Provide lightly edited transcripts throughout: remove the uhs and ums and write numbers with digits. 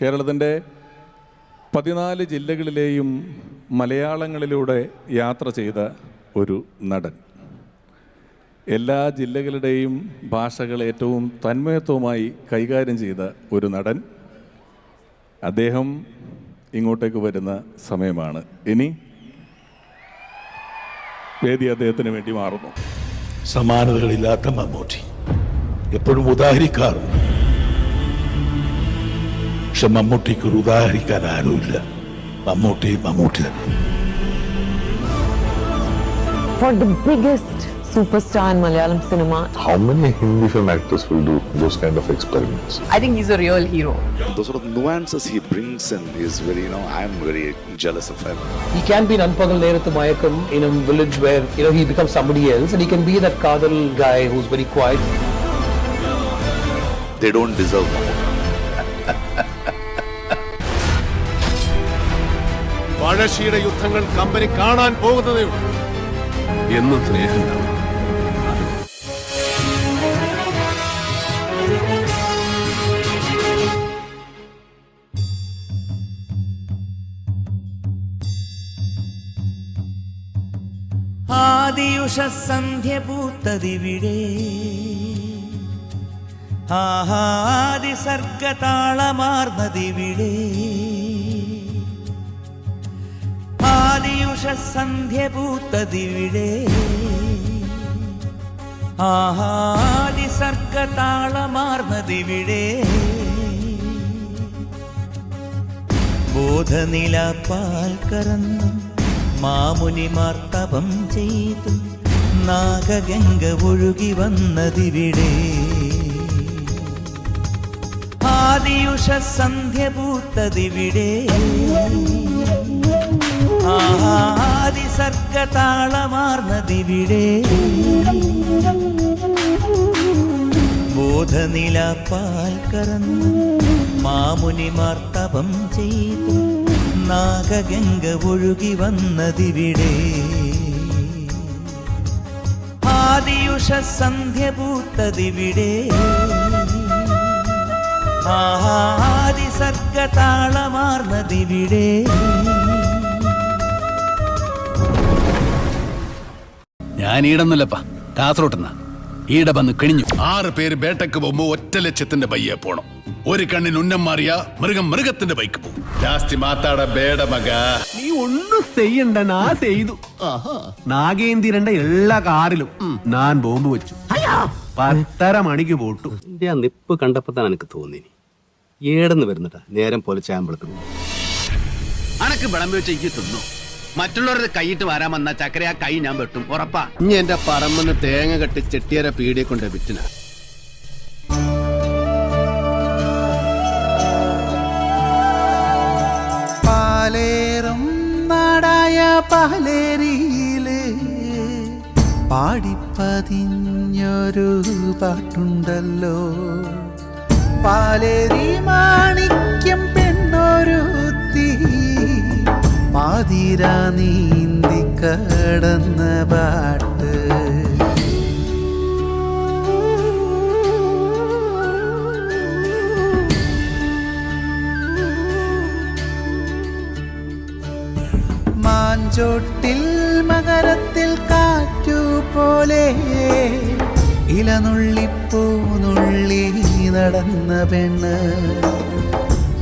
കേരളത്തിൻ്റെ 14 ജില്ലകളിലെയും മലയാളങ്ങളിലൂടെ യാത്ര ചെയ്ത ഒരു നടൻ. എല്ലാ ജില്ലകളുടെയും ഭാഷകൾ ഏറ്റവും തന്മയത്വമായി കൈകാര്യം ചെയ്ത ഒരു നടൻ. അദ്ദേഹം ഇങ്ങോട്ടേക്ക് വരുന്ന സമയമാണ്. ഇനി വേദി അദ്ദേഹത്തിന് വേണ്ടി മാറുന്നു. സമാനതകളില്ലാത്ത മമ്മൂട്ടി എപ്പോഴും ഉദാഹരിക്കാറുണ്ട്. പക്ഷെ മമ്മൂട്ടിക്ക് ഒരു ഉദാഹരിക്കാൻ ആരുമില്ല. മമ്മൂട്ടി തന്നെ. For the biggest superstar in Malayalam cinema. How many Hindi film actors will do those kind of experiments? I think he's a real hero. Those sort of nuances he brings in is very, I'm very jealous of him. He can be an Anpagal Nerathu Mayakam in a village where, he becomes somebody else, and he can be that Kadal guy who's very quiet. They don't deserve more. പഴശ്ശിയുടെ യുദ്ധങ്ങൾ company കാണാൻ പോകുന്നതേ ഉള്ളൂ. എന്നും സ്നേഹം. ആദിയുഷസന്ധ്യ പൂത്തതിവിടെ, ആദിസർഗതാളമാർന്നതിവിടെ. ആദിയുഷസന്ധ്യ പൂത്തതിവിടെ, ആദിസർഗതാളമാർന്നതിവിടെ. ബോധനിലാപ്പാൽ കറന്നു മാമുനിമാർ തപം ചെയ്തു നാഗഗംഗ ഒഴുകി വന്നതിവിടെ. ആദിയുഷസന്ധ്യ പൂത്തതിവിടെ, ആദിസർഗതാളമാർന്നതിവിടെ. ബോധനിലാപ്പാൽ കറന്നു മാമുനിമാർ തപം ചെയ്തു നാഗഗംഗ ഒഴുകി വന്നതിവിടെ. ആദിയുഷസന്ധ്യ പൂത്തതിവിടെ, ആദിസർഗതാളമാർന്നതിവിടെ. ഞാൻ ഈടൊന്നുമല്ലപ്പാ, കാസർഗോട്ടെന്ന ഈടെ വന്ന് കിണിഞ്ഞു. 6 പേര് വേട്ടക്ക് പോകുമ്പോ ഒറ്റ ലക്ഷ്യത്തിന്റെ ബയ്യെ പോണം. ഒരു കണ്ണിന് ഉന്നം മാറിയ മൃഗത്തിന്റെ ബൈക്ക് പോകും. ജാസ്തി മാത്താട ബേട മക. നീ ഒന്നും ചെയ്യണ്ട, നാ ചെയ്തു. നാഗേന്ദ്രന്റെ എല്ലാ കാറിലും ഞാൻ ബോംബ് വെച്ചു. 10:30 മണിക്ക് പോട്ടു. ആ നിപ്പ് കണ്ടപ്പോ തന്നെ എനിക്ക് തോന്നി ഏടെന്ന് വരുന്നട്ടാ നേരം പോലെ ചാമ്പളത്തിന് അനക്ക് വിളമ്പി വെച്ച ഈ തിന്നു. മറ്റുള്ളവരുടെ കൈയിട്ട് വരാൻ വന്ന ചക്കര ആ കൈ ഞാൻ വെട്ടും, ഉറപ്പാ. ഇനി എന്റെ പറമ്പെന്ന് തേങ്ങ കെട്ടി ചെട്ടിയര പീടിയെ കൊണ്ട് വിറ്റിന. പാലേറും നാടായ പാലേരിയില് പാടിപ്പതിഞ്ഞൊരു പാട്ടുണ്ടല്ലോ. പാലേരി മാണിക്യം പെണ്ണൊരുത്തി പാതിര നീന്തി കടന്ന പാട്ട്. മാഞ്ചോട്ടിൽ മകരത്തിൽ കാറ്റുപോലെ ഇലനുള്ളിപ്പൂനുള്ളി നടന്ന പെണ്ണ്.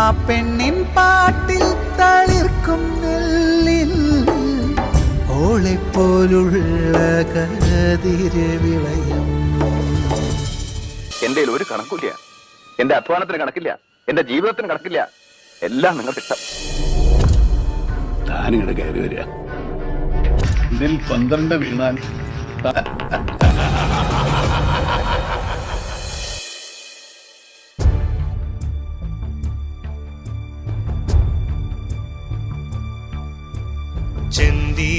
ആ പെണ്ണിൻ പാട്ടിൽ തളിർക്കും നെല്ലിൽ ഓളെപ്പോലുള്ള കതിര് വിളയും. എന്റെ ഒരു കണക്കില്ല, എന്റെ അധ്വാനത്തിന് കണക്കില്ല, എന്റെ ജീവിതത്തിന് കണക്കില്ല. എല്ലാം നിങ്ങൾക്ക് ഇഷ്ടം. താനിങ്ങടെ കയറി വരിക. ഇതിൽ 12 വീണാൽ ചെന്തി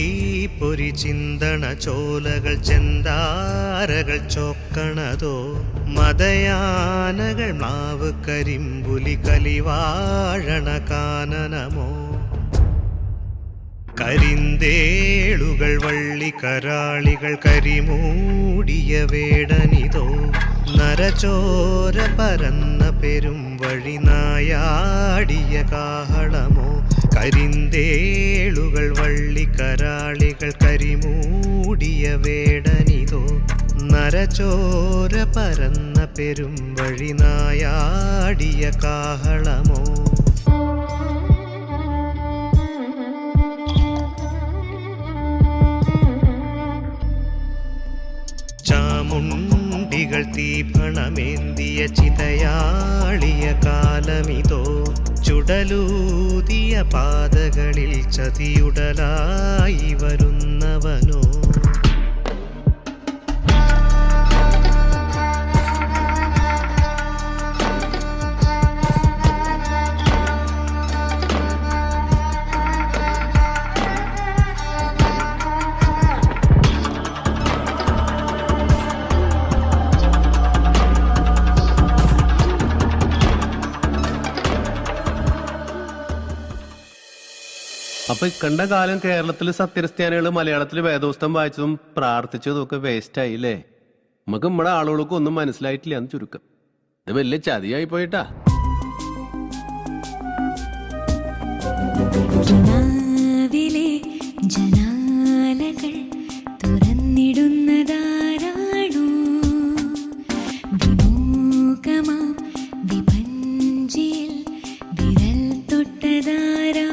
പൊരി ചിന്തണ ചോലകൾ ചെന്താരകൾ ചോക്കണതോ മതയാനകൾ മാവ് കരിമ്പുലി കലിവാഴണ കാനനമോ. കരിന്തേളുകൾ വള്ളിക്കരാളികൾ കരിമൂടിയ വേടനിതോ നരചോര പരന്ന പെരും വഴി നായാടിയ കാഹളമോ കരിന്തേളുകൾ വള്ളിക്കരാളികൾ കരിമൂടിയ വേടനിതോ നരചോര പരന്ന പെരും വഴി നായാടിയ കാഹളമോ ചാമുണ്ടികൾ തീഭണമേന്തിയ ചിതയാളിയ കാലമിതോ ചുടലൂതിയ പാതകളിൽ ചതിയുടലായി വരുന്നവനോ അപ്പൊ കണ്ട കാലം കേരളത്തില് സത്യക്രിസ്ത്യാനികള് മലയാളത്തില് വേദോസ്തം വായിച്ചതും പ്രാർത്ഥിച്ചതും ഒക്കെ വേസ്റ്റ് ആയില്ലേ? നമുക്ക് നമ്മുടെ ആളുകൾക്ക് ഒന്നും മനസ്സിലായിട്ടില്ല എന്ന് ചുരുക്കം. ഇത് വലിയ ചതിയായി പോയിട്ടാ. ജനാലകൾ തുറന്നിടുന്നതാരാണോ വിമുഖമാം വിഭഞ്ചിയിൽ വിരൽ തൊട്ടതാരാ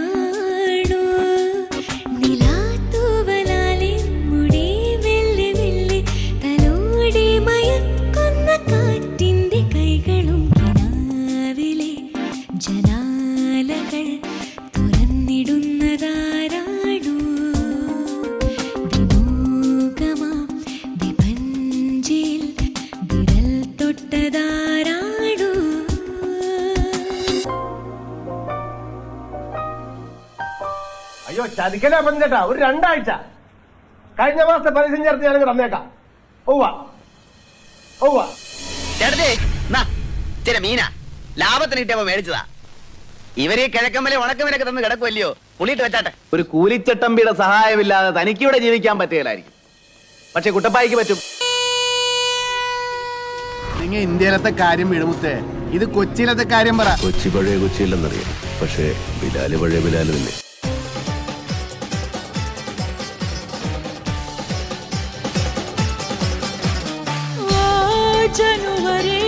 ജനാലകൾ തുറന്നിടുന്നതാരാണോ വിമുഖമാം വിഭഞ്ചിയിൽ വിരൽ തൊട്ടതാരാണോ? അയ്യോ ചതിക്കലാ പറഞ്ഞേട്ടാ. ഒരു 2 ആഴ്ച കഴിഞ്ഞ മാസത്തെ പലിശ ചേർത്ത് ഞാനങ്ങ് തന്നേക്കാം. മീന ലാഭത്തിന് കിട്ടിയപ്പോ മേടിച്ചതാ. ഇവര് കിഴക്കമ്മലെ ഉണക്കമലൊക്കെ തന്ന് കിടക്കുമല്ലയോ, പുളിയിട്ട് വെച്ചാട്ടെ. ഒരു കൂലിച്ചട്ടമ്പിയുടെ സഹായമില്ലാതെ തനിക്കിവിടെ ജീവിക്കാൻ പറ്റുകയില്ലായിരിക്കും, പക്ഷെ കുട്ടപ്പായിക്ക് പറ്റും. നിങ്ങൾ ഇന്ത്യയിലത്തെ കാര്യം വിടുമുത്തേ, ഇത് കൊച്ചിയിലത്തെ കാര്യം പറ. കൊച്ചി പഴയ കൊച്ചിയില്ലെന്നറിയാം, പക്ഷേ ബിലാല് പഴയ ബിലാല് തന്നെ. ജനുവരി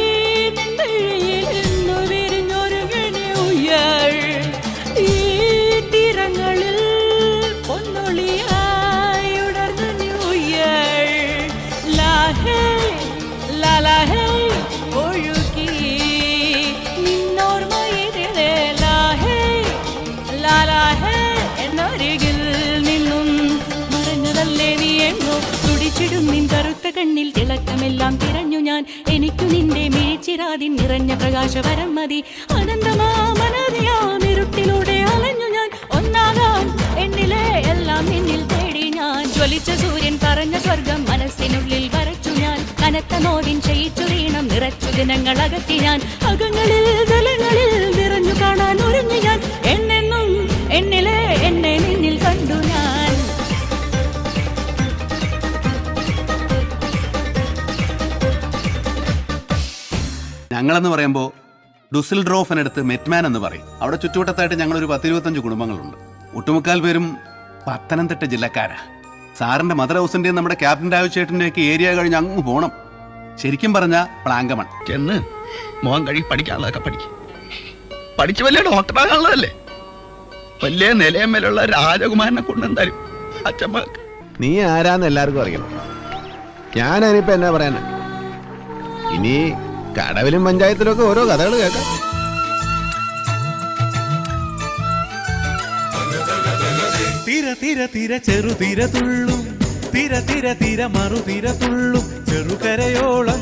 തീരങ്ങളിൽ പൊന്നൊളിയായുടർന്ന ന്യൂയർ ലാഹേ ലാലാഹേ ഒഴുകി നിന്നോർമ്മയിലെ ലാഹേ ലാലാഹേ എന്നരികിൽ നിന്നും മറഞ്ഞതല്ലേ നീ എന്നോ തുടിച്ചിടും നിൻ കറുത്ത കണ്ണിൽ തിളക്കമെല്ലാം തിരഞ്ഞു ഞാൻ. എനിക്കു നിന്റെ മിഴിച്ചിരാതിൻ നിറഞ്ഞ പ്രകാശവരം മതി. അനന്തമാമനതയാമിരുട്ടിലൂടെ അലഞ്ഞു ഞാൻ ഒന്നാകാൻ എന്നിലെ എല്ലാം നിന്നിൽ തേടി ഞാൻ. ജ്വലിച്ച സൂര്യൻ പറഞ്ഞ സ്വർഗം മനസ്സിനുള്ളിൽ വരച്ചു ഞാൻ. കനത്ത നോവിൻ ക്ഷയിച്ചു വീണം നിറച്ചു ദിനങ്ങൾ അകറ്റി ഞാൻ. അകങ്ങളിൽ ജലങ്ങളിൽ നിറഞ്ഞു കാണാൻ ഒരുങ്ങി ഞാൻ. എന്നെന്നും എന്നിലെ എന്നെ നിന്നിൽ കണ്ടു ഞാൻ. ഞങ്ങളെന്ന് പറയുമ്പോൾ ഡുസിൽഡ്രോഫിനടുത്ത് മെറ്റ്മാൻ എന്ന് പറയും. അവിടെ ചുറ്റുവട്ടത്തായിട്ട് ഞങ്ങളൊരു 10-25 കുടുംബങ്ങളുണ്ട്. ഒട്ടുമുക്കാൽ പേരും പത്തനംതിട്ട ജില്ലക്കാരാ. സാറിന്റെ മദർ ഹൗസിന്റെയും നമ്മുടെ ക്യാപ്റ്റൻ രാജുചേട്ടന്റെ ഒക്കെ ഏരിയ കഴിഞ്ഞ് അങ്ങ് പോണം. ശരിക്കും പറഞ്ഞ പ്ലാങ്കമൺ ചെന്ന് മോൻ കഴി പഠിക്കാനുള്ളതൊക്കെ പഠിച്ചു വലിയ ഡോക്ടറാകാനുള്ളതല്ലേ. വലിയ നിലയമേലുള്ള രാജകുമാരനെ കൊണ്ടെന്തായാലും അച്ഛമ്മ. നീ ആരാന്ന് എല്ലാവർക്കും അറിയണം. ഞാനതിനിപ്പോ എന്നാ പറയാനാ? ഇനി കടവിലും പഞ്ചായത്തിലൊക്കെ ഓരോ കഥകൾ കേൾക്കാം. തിര തിര തിര ചെറുതിര തുള്ളും, തിര തിര തിര മറുതിര തുള്ളും, ചെറുകരയോളം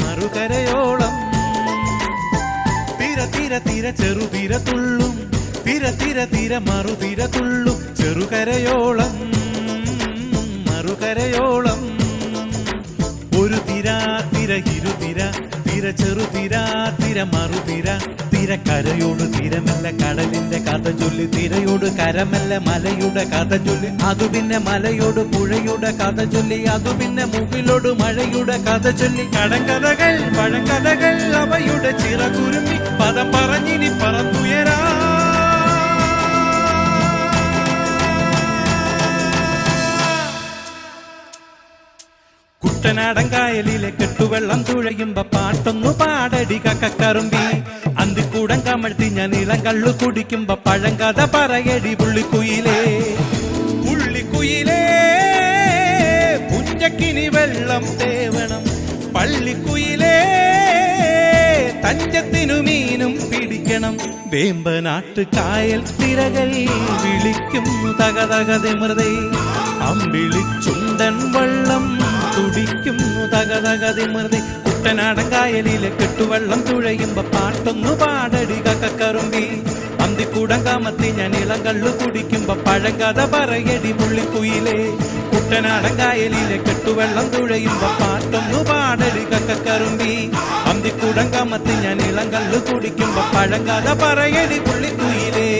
മറുകരയോളം. തിര തിര തിര ചെറുതിര തുള്ളും, തിര തിര തിര മറുതിര തുള്ളും, ചെറുകരയോളം മറുകരയോളം. ഒരു തിര തിര ഇരുതിര, തിര ചെറുതിര, തിര മറുതിര. തിരക്കരയോട് തീരമല്ല കടലിന്റെ കഥ ചൊല്ലി, തിരയോട് കരമല്ല മലയുടെ കഥ ചൊല്ലി, അതു പിന്നെ മലയോട് പുഴയുടെ കഥ ചൊല്ലി, അതു പിന്നെ മുകിലോട് മഴയുടെ കഥ ചൊല്ലി. കടങ്കഥകൾ പഴങ്കഥകൾ അവയുടെ ചിറകുരുമ്മി പദം പറഞ്ഞിനി പറന്നുയരാ. കുട്ടനാടൻ കായലിലെ കെട്ടുവെള്ളം തുഴയുമ്പോ പാട്ടൊന്നു പാടടി കക്കറുമ്പി. അന്തിക്കൂടം കമഴ്ത്തി ഞാൻ ഇളം കള്ളു കുടിക്കുമ്പോ പഴങ്കഥ പറയടി പുള്ളിക്കുയിലേ. പുള്ളിക്കുയിലേ പുഞ്ചക്കിനി വെള്ളം തേവണം, പള്ളിക്കുയിലേ തഞ്ചത്തിനു മീനും പിടിക്കണം. വേമ്പനാട്ട് കായൽ തിരകൾ വിളിക്കുന്നു തകതകതിമൃതേ, അമ്പിളിച്ചുണ്ടൻ വള്ളം തുടിക്കുന്നു തകതകതിമൃതേ. കുട്ടനാടൻ കായലിലെ കെട്ടുവെള്ളം തുഴയുമ്പോ പാട്ടൊന്നു പാടടി കക്കറുമ്പി. അന്തിക്കൂടം കാമത്തി ഞാൻ ഇളം കള്ളു കുടിക്കുമ്പോ പഴങ്കഥ പറയടി പുള്ളിക്കുയിലേ. കുട്ടനാടൻ കായലിലെ കെട്ടുവെള്ളം തുഴയുമ്പോ പാട്ടൊന്നു പാടടി കക്കറുമ്പി. അന്തിക്കൂടം കാമത്തി ഞാൻ ഇളം കള്ളു കുടിക്കുമ്പോ പഴങ്കഥ പറയടി പുള്ളിക്കുയിലേ.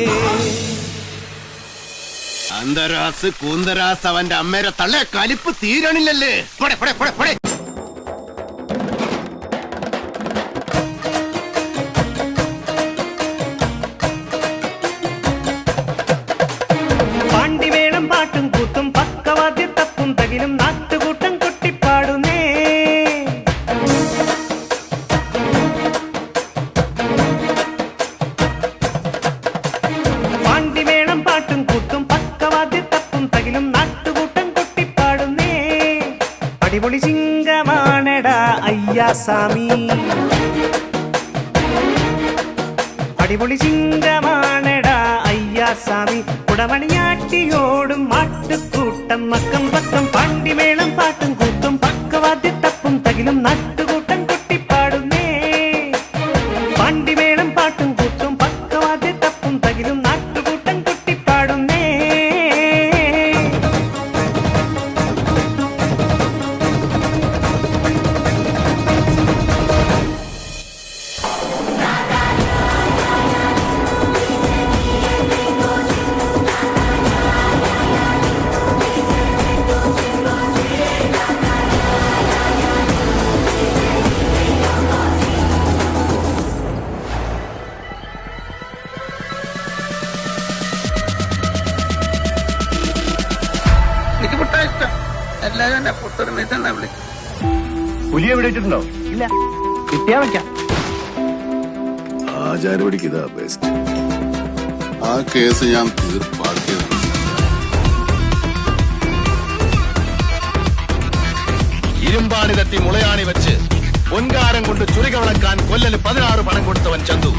അന്തരാസ് കൂന്തരാസ് അവന്റെ അമ്മേരെ തള്ളെ കലിപ്പ് തീരണില്ലല്ലേ. പാണ്ടി വേണം പാട്ടും കൂത്തും പക്കവാദ്യ തപ്പും തകിലും നാട്ടുകൂട്ടം കൊട്ടിപ്പാടുന്നേ. പാണ്ടി വേണം പാട്ടും കൂത്തും പക്കവാദ്യ തപ്പും തകിലും നാട്ടുകൂട്ടം കൊട്ടിപ്പാടുന്നേ. അടിപൊളി ചിങ്കമാണെടാ അയ്യാസാമി, അടിപൊളി ചിങ്കമാണെടാ അയ്യാസാമി. കുടമണിയാട്ടിയോടും മാട്ടുകൂട്ടം മക്കം പക്കം. പാണ്ടിമേളം പാട്ടും കൂത്തും പക്കവാദ്യ തപ്പും തകിലും നാട്ടുകൂട്ടം കൊട്ടിപ്പാടുന്നേ. പാണ്ടിമേളം പാട്ടും കൂത്തും പക്കവാദ്യ തപ്പും തകിലും നാട്ടുകൂട്ടം കൊട്ടിപ്പാടുന്നേ. പുലിയെ വിളിച്ചിട്ടുണ്ടോ? ഇല്ല, കിട്ടിയാ വെക്കാം. ആചാരപടിക്ക് ബെസ്റ്റ്. ആ കേസ് ഞാൻ തീർപ്പാക്കിയതാണ്. ഇരുമ്പാണി തട്ടി മുളയാണി വെച്ച് പൊൻകാരം കൊണ്ട് ചുരിക വിളക്കാൻ കൊല്ലന് 16 പണം കൊടുത്തവൻ ചന്തു.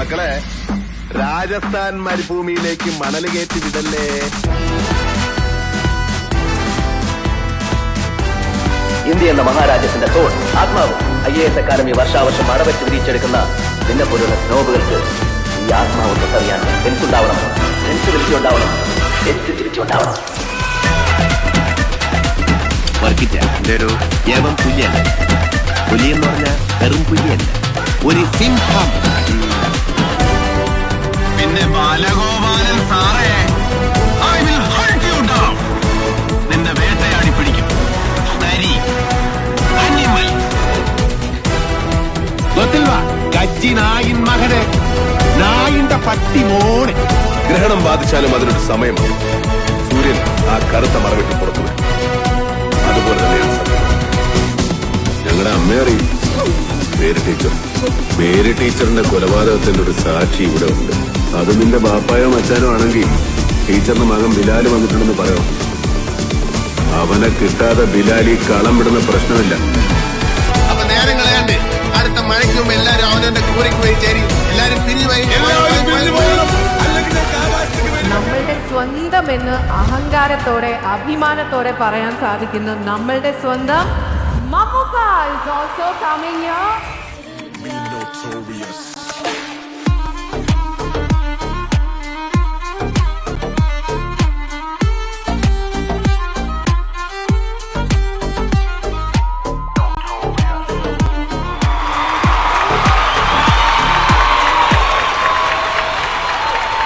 മക്കളെ, രാജസ്ഥാൻ മരുഭൂമിയിലേക്ക് മണല് കയറ്റി വിടല്ലേ. ഇന്ത്യ എന്ന മഹാരാജ്യത്തിന്റെ തോൾ ആത്മാവ് IAS അക്കാദമി വർഷാവർഷം അടവച്ച് വിരിച്ചെടുക്കുന്ന നിന്നെ പോലുള്ള സ്നോബുകൾക്ക് ഈ ആത്മാവ് തൊട്ടറിയാൻ പെൻസുണ്ടാവണം, സെൻസിബിലിറ്റി ഉണ്ടാവണം, സെൻസിറ്റിവിറ്റി ഉണ്ടാവണം. വർക്കിറ്റ ഒരു ഏവം പുലിയല്ല. പുലി എന്ന് പറഞ്ഞാൽ വെറും പുലിയല്ല, ഒരു സിംഹം. പിന്നെ ബാലഗോപാലൻ സാറേ, I will hunt you down. നിന്നെ വേട്ടയാടി പിടിക്കും. അനിമൽ കച്ചി നായിൻ മകനെ, നായിന്റെ പട്ടി മോനെ. ഗ്രഹണം ബാധിച്ചാലും അതിനൊരു സമയമാണ്. സൂര്യൻ ആ കറുത്ത മറവിട്ട് പുറത്തു വരും. അതുപോലെ തന്നെയാണ് ഞങ്ങളുടെ അമ്മയറിയും. മേരി ടീച്ചറിന്റെ കൊലപാതകത്തിന്റെ ഒരു സാക്ഷി ഇവിടെ ഉണ്ട്. അത് നിന്റെ ബാപ്പായോ മച്ചാനോ ആണെങ്കിൽ ടീച്ചറിന്റെ മകൻ ബിലാല് വന്നിട്ടുണ്ടെന്ന് പറയണം. അവനെ കിട്ടാതെ ബിലാലി കളം വിടുന്ന പ്രശ്നമില്ല. അപ്പൊ നേരം കളയാണ്ട് അടുത്ത മഴയ്ക്ക് മുമ്പ് എല്ലാരും അവനവന്റെ കൂരയ്ക്ക് പോയി ചേരി എല്ലാരും പിരിഞ്ഞു. നമ്മളുടെ സ്വന്തം എന്ന് അഹങ്കാരത്തോടെ അഭിമാനത്തോടെ പറയാൻ സാധിക്കുന്ന നമ്മളുടെ സ്വന്തം Mammukka is also coming here.